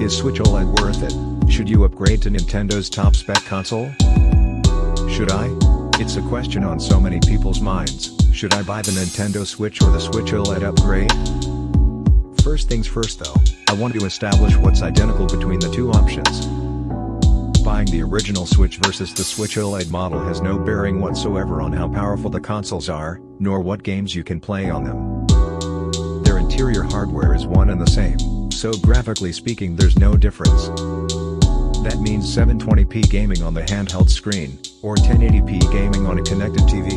Is Switch OLED worth it? Should you upgrade to Nintendo's top spec console? Should I? It's a question on so many people's minds. Should I buy the Nintendo Switch or the Switch OLED upgrade? First things first though, I want to establish what's identical between the two options. Buying the original Switch versus the Switch OLED model has no bearing whatsoever on how powerful the consoles are, nor what games you can play on them. Their interior hardware is one and the same, so graphically speaking there's no difference. That means 720p gaming on the handheld screen, or 1080p gaming on a connected TV.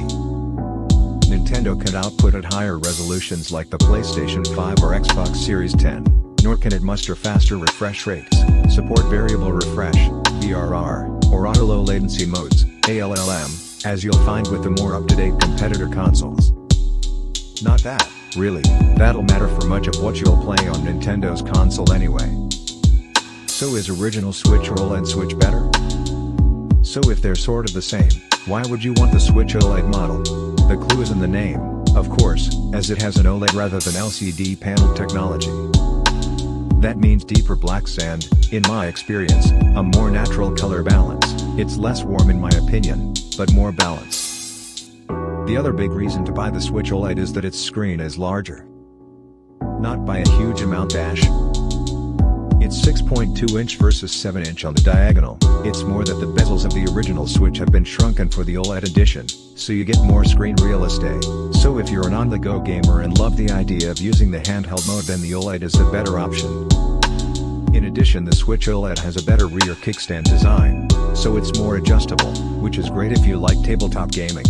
Nintendo can output at higher resolutions like the PlayStation 5 or Xbox Series 10, nor can it muster faster refresh rates, support variable refresh, VRR, or auto low latency modes, ALLM, as you'll find with the more up-to-date competitor consoles. Not that, really, that'll matter for much of what you'll play on Nintendo's console anyway. So is original Switch or OLED Switch better? So if they're sort of the same, why would you want the Switch OLED model? The clue is in the name, of course, as it has an OLED rather than LCD panel technology. That means deeper blacks and, in my experience, a more natural color balance. It's less warm in my opinion, but more balanced. The other big reason to buy the Switch OLED is that its screen is larger. Not by a huge amount dash. It's 6.2-inch versus 7-inch on the diagonal. It's more that the bezels of the original Switch have been shrunken for the OLED edition, so you get more screen real estate. So if you're an on-the-go gamer and love the idea of using the handheld mode, then the OLED is the better option. In addition, the Switch OLED has a better rear kickstand design, so it's more adjustable, which is great if you like tabletop gaming.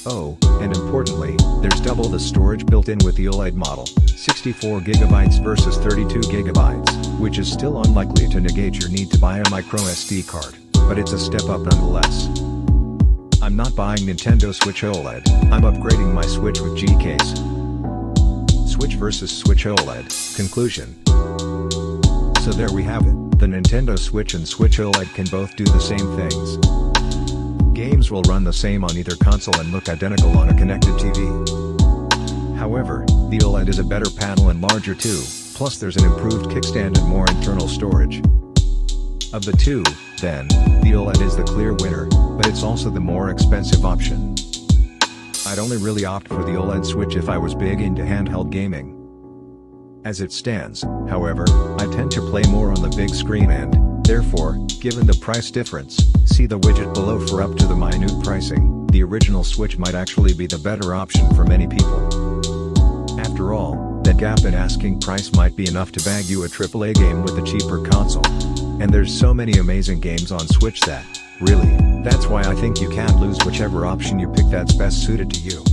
Oh, and importantly, there's double the storage built in with the OLED model, 64GB versus 32GB, which is still unlikely to negate your need to buy a micro SD card, but it's a step up nonetheless. I'm not buying Nintendo Switch OLED, I'm upgrading my Switch with G-Case. Switch versus Switch OLED, conclusion. So there we have it, the Nintendo Switch and Switch OLED can both do the same things. Games will run the same on either console and look identical on a connected TV. However, the OLED is a better panel and larger too, plus there's an improved kickstand and more internal storage. Of the two, then, the OLED is the clear winner, but it's also the more expensive option. I'd only really opt for the OLED Switch if I was big into handheld gaming. As it stands, however, I tend to play more on the big screen and, therefore, given the price difference, see the widget below for up to the minute pricing, the original Switch might actually be the better option for many people. After all, that gap in asking price might be enough to bag you a AAA game with a cheaper console. And there's so many amazing games on Switch that, really, that's why I think you can't lose whichever option you pick that's best suited to you.